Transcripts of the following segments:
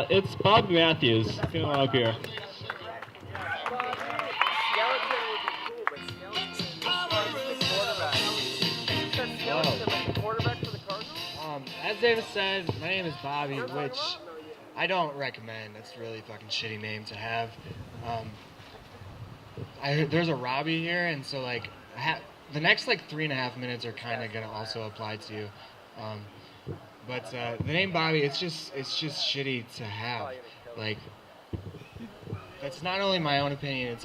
It's Bob Matthews. Come on up here. As David said, my name is Bobby, which I don't recommend. That's a really fucking shitty name to have. There's a Robbie here, and so like the next like 3.5 minutes are kind of gonna also apply to you. But the name Bobby, it's just shitty to have. Like, that's not only my own opinion, it's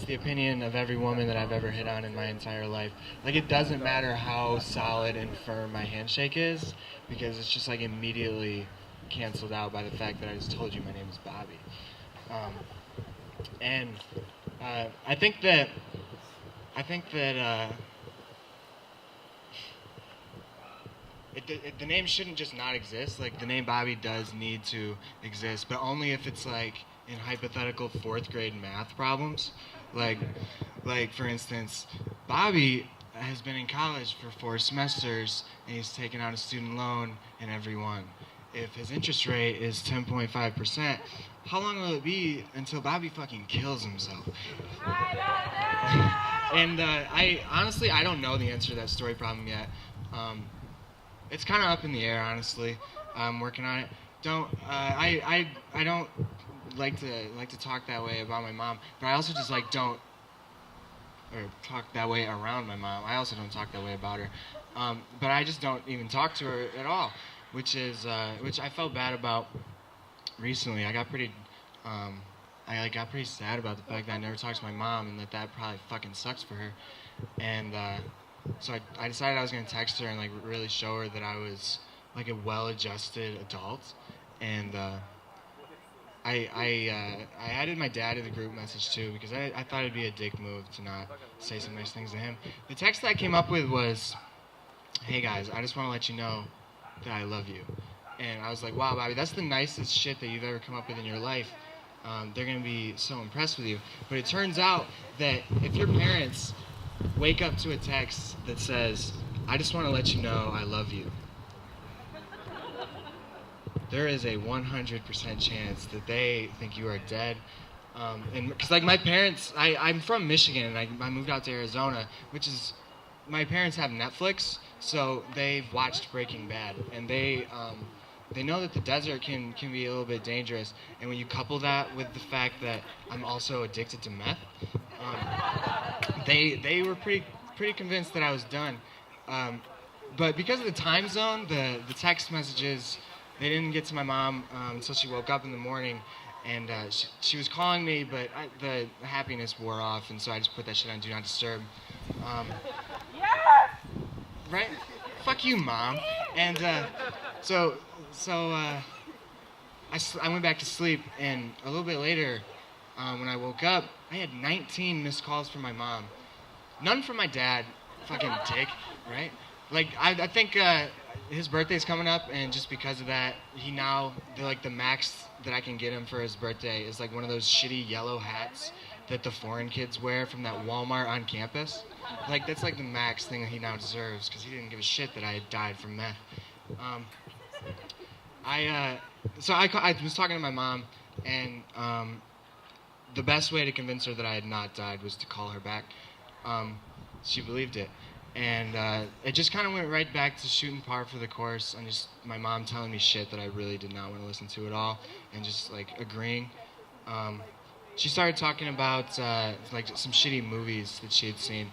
the opinion of every woman that I've ever hit on in my entire life. Like, it doesn't matter how solid and firm my handshake is, because it's just like immediately canceled out by the fact that I just told you my name is Bobby. I think that the name shouldn't just not exist. Like, the name Bobby does need to exist, but only if it's like in hypothetical 4th grade math problems. Like for instance, Bobby has been in college for 4 semesters and he's taken out a student loan in every one. If his interest rate is 10.5%, how long will it be until Bobby fucking kills himself? And I honestly don't know the answer to that story problem yet. It's kind of up in the air, honestly. I'm working on it. I don't like to talk that way about my mom, but I also just don't talk that way around my mom. I also don't talk that way about her. But I just don't even talk to her at all, which I felt bad about recently. I got pretty sad about the fact that I never talked to my mom, and that probably fucking sucks for her. And so I decided I was gonna text her and like really show her that I was like a well-adjusted adult. And I added my dad to the group message too, because I thought it'd be a dick move to not say some nice things to him. The text that I came up with was, "Hey guys, I just want to let you know that I love you." And I was like, wow, Bobby, that's the nicest shit that you've ever come up with in your life. They're going to be so impressed with you. But it turns out that if your parents wake up to a text that says, "I just want to let you know I love you," there is a 100% chance that they think you are dead. And because like my parents, I'm from Michigan, and I moved out to Arizona, which is, my parents have Netflix, so they've watched Breaking Bad, and they know that the desert can be a little bit dangerous. And when you couple that with the fact that I'm also addicted to meth, they were pretty convinced that I was done. But because of the time zone, the text messages, they didn't get to my mom until she woke up in the morning, and she was calling me, but the happiness wore off, and so I just put that shit on Do Not Disturb. Right? Fuck you, Mom. And so I went back to sleep, and a little bit later, when I woke up, I had 19 missed calls from my mom. None from my dad. Fucking dick, right? Like, I think his birthday's coming up, and just because of that, the max that I can get him for his birthday is like one of those shitty yellow hats that the foreign kids wear from that Walmart on campus. Like, that's like the max thing that he now deserves, because he didn't give a shit that I had died from meth. I was talking to my mom, and the best way to convince her that I had not died was to call her back. She believed it. And it just kind of went right back to shooting par for the course, and just my mom telling me shit that I really did not want to listen to at all, and just like agreeing. She started talking about like some shitty movies that she had seen,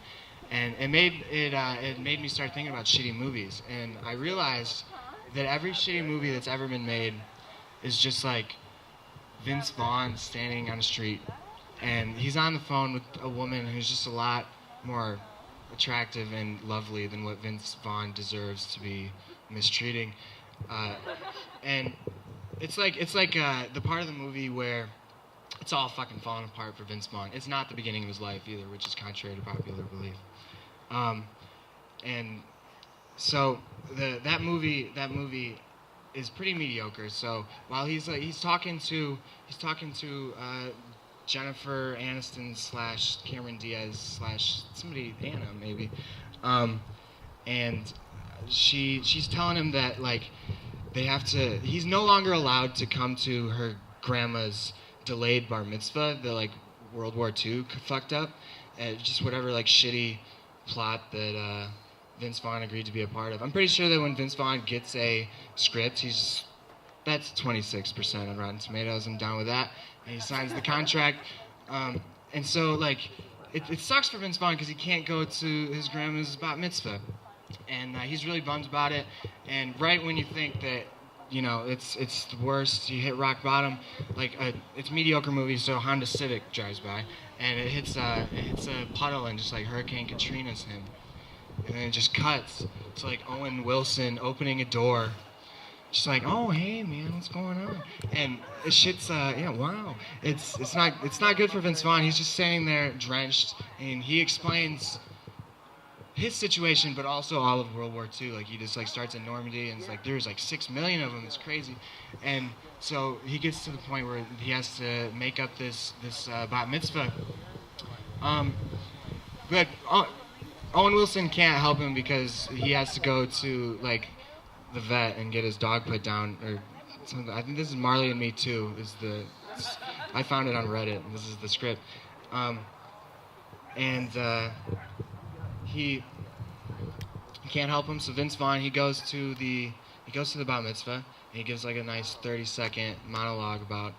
and it made me start thinking about shitty movies. And I realized that every shitty movie that's ever been made is just like Vince Vaughn standing on a street, and he's on the phone with a woman who's just a lot more attractive and lovely than what Vince Vaughn deserves to be mistreating. And it's like the part of the movie where it's all fucking falling apart for Vince Vaughn. It's not the beginning of his life either, which is contrary to popular belief. And so that movie is pretty mediocre. So while he's talking to Jennifer Aniston / Cameron Diaz / somebody, Anna maybe, and she's telling him that like they have to. He's no longer allowed to come to her grandma's delayed bar mitzvah. The like World War II fucked up, and just whatever like shitty plot that Vince Vaughn agreed to be a part of. I'm pretty sure that when Vince Vaughn gets a script, that's 26% on Rotten Tomatoes. I'm down with that, and he signs the contract. And so like it sucks for Vince Vaughn because he can't go to his grandma's bat mitzvah, and he's really bummed about it. And right when you think that, you know, it's the worst, you hit rock bottom, like it's a mediocre movie, so a Honda Civic drives by, and it hits a puddle, and just like Hurricane Katrina's him, and then it just cuts to like Owen Wilson opening a door, just like, oh hey man, what's going on? And it shit's yeah, wow, it's not good for Vince Vaughn. He's just standing there drenched, and he explains his situation, but also all of World War II. Like he just like starts in Normandy, and it's like there's like 6 million of them. It's crazy, and so he gets to the point where he has to make up this bat mitzvah. But Owen Wilson can't help him because he has to go to like the vet and get his dog put down, or something. I think this is Marley and Me Too. I found it on Reddit. And this is the script, and he can't help him. So Vince Vaughn, he goes to the bat mitzvah, and he gives like a nice 30-second monologue about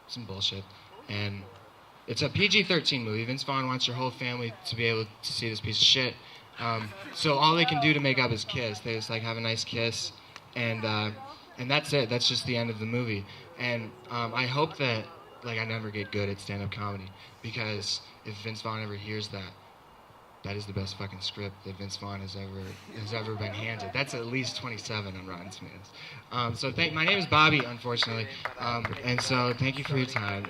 some bullshit. And it's a PG-13 movie. Vince Vaughn wants your whole family to be able to see this piece of shit. So all they can do to make up is kiss. They just like have a nice kiss, and that's it. That's just the end of the movie. And I hope that like I never get good at stand-up comedy, because if Vince Vaughn ever hears that, that is the best fucking script that Vince Vaughn has ever been handed. That's at least 27 on Rotten Tomatoes. So my name is Bobby, unfortunately, and so thank you for your time.